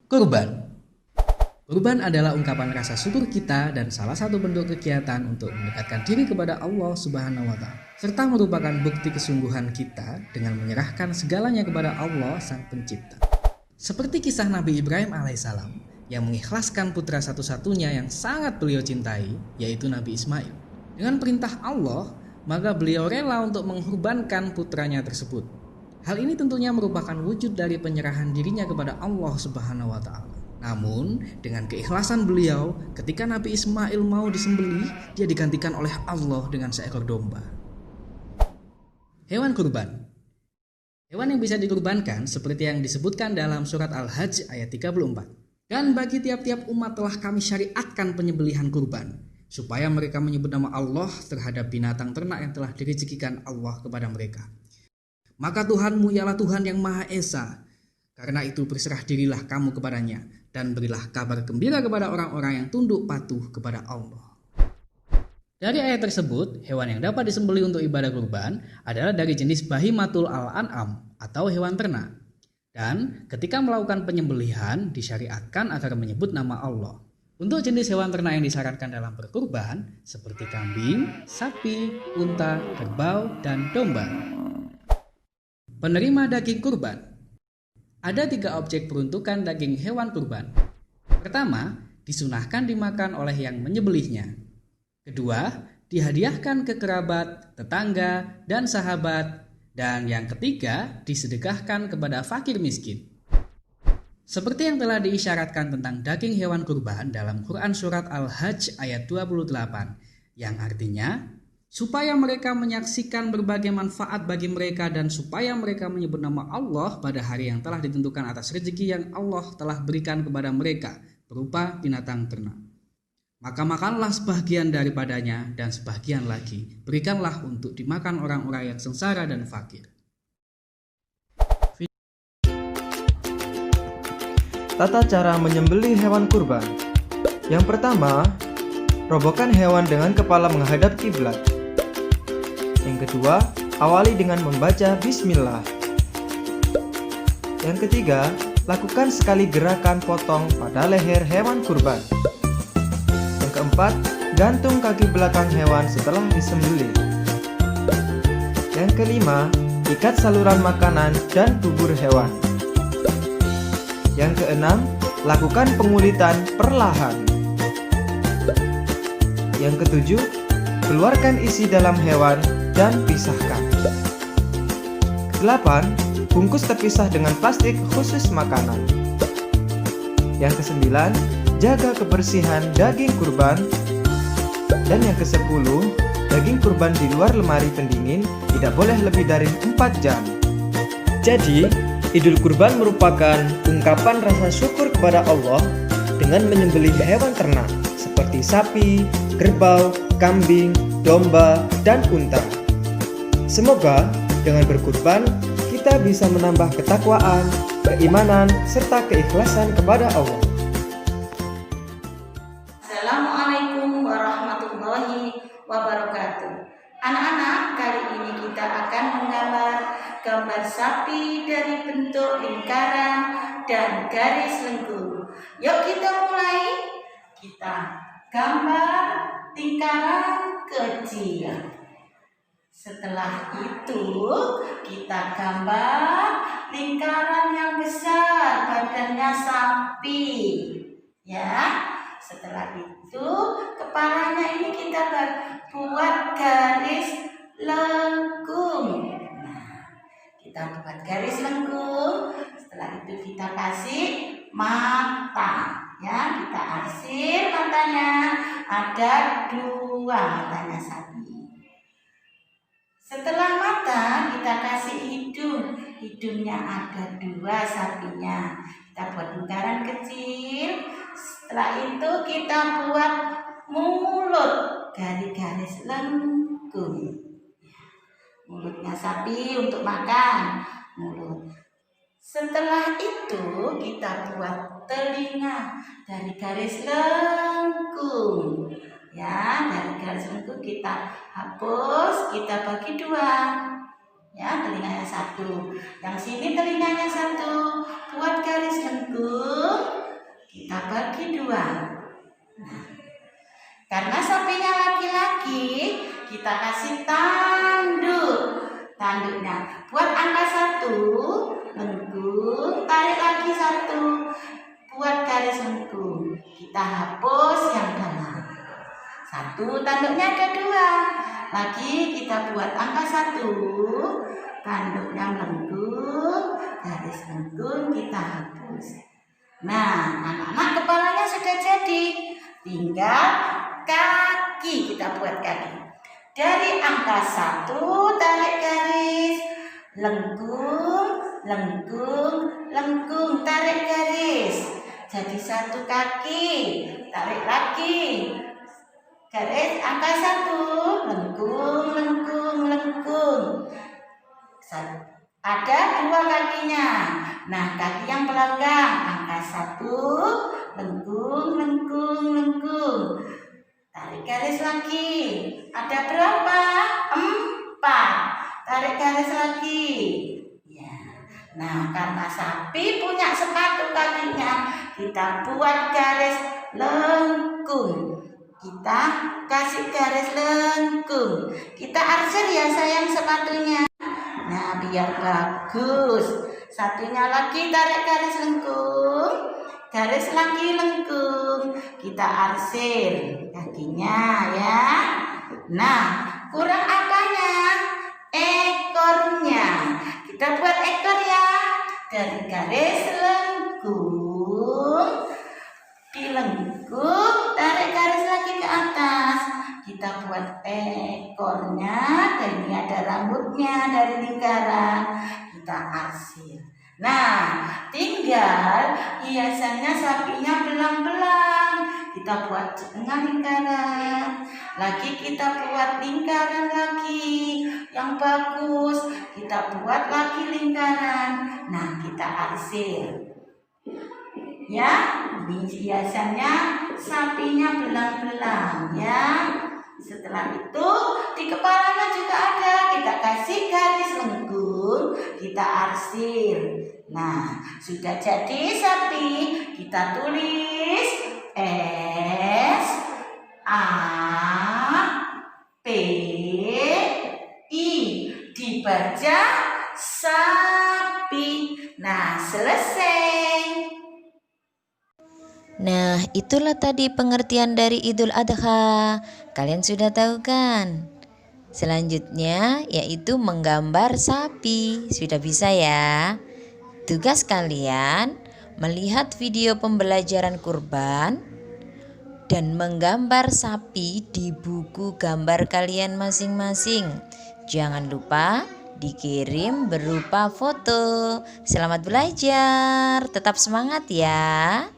Kurban. Kurban adalah ungkapan rasa syukur kita dan salah satu bentuk kegiatan untuk mendekatkan diri kepada Allah Subhanahu wa Ta'ala, serta merupakan bukti kesungguhan kita dengan menyerahkan segalanya kepada Allah Sang Pencipta. Seperti kisah Nabi Ibrahim alaihissalam yang mengikhlaskan putra satu-satunya yang sangat beliau cintai, yaitu Nabi Ismail. Dengan perintah Allah, maka beliau rela untuk mengorbankan putranya tersebut. Hal ini tentunya merupakan wujud dari penyerahan dirinya kepada Allah Subhanahu wa Ta'ala. Namun, dengan keikhlasan beliau, ketika Nabi Ismail mau disembelih, dia digantikan oleh Allah dengan seekor domba. Hewan kurban. Hewan yang bisa dikurbankan seperti yang disebutkan dalam surat Al-Hajj ayat 34. Dan bagi tiap-tiap umat telah kami syariatkan penyembelihan kurban, supaya mereka menyebut nama Allah terhadap binatang ternak yang telah direzekikan Allah kepada mereka. Maka Tuhanmu ialah Tuhan yang Maha Esa. Karena itu berserah dirilah kamu kepadanya dan berilah kabar gembira kepada orang-orang yang tunduk patuh kepada Allah. Dari ayat tersebut, hewan yang dapat disembelih untuk ibadah kurban adalah dari jenis bahimatul al-an'am atau hewan ternak. Dan ketika melakukan penyembelihan disyariatkan agar menyebut nama Allah. Untuk jenis hewan ternak yang disyaratkan dalam berkurban seperti kambing, sapi, unta, kerbau, dan domba. Penerima daging kurban. Ada 3 objek peruntukan daging hewan kurban. Pertama, disunahkan dimakan oleh yang menyembelihnya. Kedua, dihadiahkan ke kerabat, tetangga, dan sahabat. Dan yang ketiga, disedekahkan kepada fakir miskin. Seperti yang telah diisyaratkan tentang daging hewan kurban dalam Quran Surat Al-Hajj ayat 28, yang artinya, supaya mereka menyaksikan berbagai manfaat bagi mereka dan supaya mereka menyebut nama Allah pada hari yang telah ditentukan atas rezeki yang Allah telah berikan kepada mereka berupa binatang ternak. Maka makanlah sebagian daripadanya dan sebagian lagi berikanlah untuk dimakan orang-orang yang sengsara dan fakir. Tata cara menyembelih hewan kurban. Yang pertama, robohkan hewan dengan kepala menghadap kiblat. Yang kedua, awali dengan membaca bismillah. Yang ketiga, lakukan sekali gerakan potong pada leher hewan kurban. Yang keempat, gantung kaki belakang hewan setelah disembelih. Yang kelima, ikat saluran makanan dan bubur hewan. Yang keenam, lakukan pengulitan perlahan. Yang ketujuh, keluarkan isi dalam hewan dan pisahkan. Kedelapan, bungkus terpisah dengan plastik khusus makanan. Yang kesembilan, jaga kebersihan daging kurban. Dan yang kesepuluh, daging kurban di luar lemari pendingin tidak boleh lebih dari 4 jam. Jadi, Idul Kurban merupakan ungkapan rasa syukur kepada Allah dengan menyembelih hewan ternak seperti sapi, kerbau, kambing, domba, dan unta. Semoga dengan berkurban kita bisa menambah ketakwaan, keimanan, serta keikhlasan kepada Allah. Assalamualaikum warahmatullahi wabarakatuh. Anak-anak, kali ini kita akan menggambar gambar sapi dari bentuk lingkaran dan garis lengkung. Yuk kita mulai. Kita gambar lingkaran kecil. Setelah itu kita gambar lingkaran yang besar, badannya sapi. Ya. Setelah itu kepalanya ini kita buat garis lengkung. Nah, kita buat garis lengkung. Setelah itu kita kasih mata. Ya, kita arsir matanya. Ada 2 matanya sapi. Setelah mata kita kasih hidung. Hidungnya ada 2 sapinya. Kita buat lingkaran kecil. Setelah itu kita buat mulut dari garis lengkung. Mulutnya sapi untuk makan. Mulut. Setelah itu kita buat telinga dari garis lengkung. Ya, dari garis lengkung kita hapus, kita bagi 2. Ya, telinganya 1. Yang sini telinganya 1. Buat garis lengkung. dua. Nah, karena sapinya laki-laki, kita kasih tanduknya. Buat angka 1, lengkung, tarik lagi 1, buat garis lengkung. Kita hapus yang dalam. 1, tanduknya ada 2. Lagi kita buat angka 1, tanduknya lengkung, garis lengkung, kita hapus. Nah, anak-anak kepalanya sudah jadi. Tinggal kaki, kita buat kaki. Dari angka 1 tarik garis, lengkung, tarik garis. Jadi 1 kaki, tarik lagi. Garis angka 1, lengkung. Ada 2 kakinya. Nah, kaki yang belakang angka 1, lengkung. Tarik garis lagi. Ada berapa? 4. Tarik garis lagi. Ya. Nah, karena sapi punya sepatu kakinya, kita buat garis lengkung. Kita kasih garis lengkung. Kita arsir ya sayang sepatunya. Nah, biar bagus. Satunya lagi tarik garis lengkung. Garis lagi lengkung. Kita arsir kakinya ya. Nah, kurang apanya? Ekornya. Kita buat ekor ya. Dari garis lengkung, dilengkung, tarik garis lagi ke atas. Kita buat ekornya, dan ini ada rambutnya dari lingkaran. Kita arsir. Nah, tinggal hiasannya sapinya belang-belang. Kita buat setengah lingkaran. Lagi kita buat lingkaran lagi yang bagus. Kita buat lagi lingkaran. Nah, kita arsir. Ya, ini hiasannya sapinya belang-belang ya. Setelah itu di kepalanya juga ada. Kita kasih garis lengkung, kita arsir. Nah, sudah jadi sapi. Kita tulis S-A-P-I. Dibaca sapi. Nah, selesai. Nah, itulah tadi pengertian dari Idul Adha. Kalian sudah tahu kan? Selanjutnya yaitu menggambar sapi. Sudah bisa ya? Tugas kalian melihat video pembelajaran kurban dan menggambar sapi di buku gambar kalian masing-masing. Jangan lupa dikirim berupa foto. Selamat belajar, tetap semangat ya.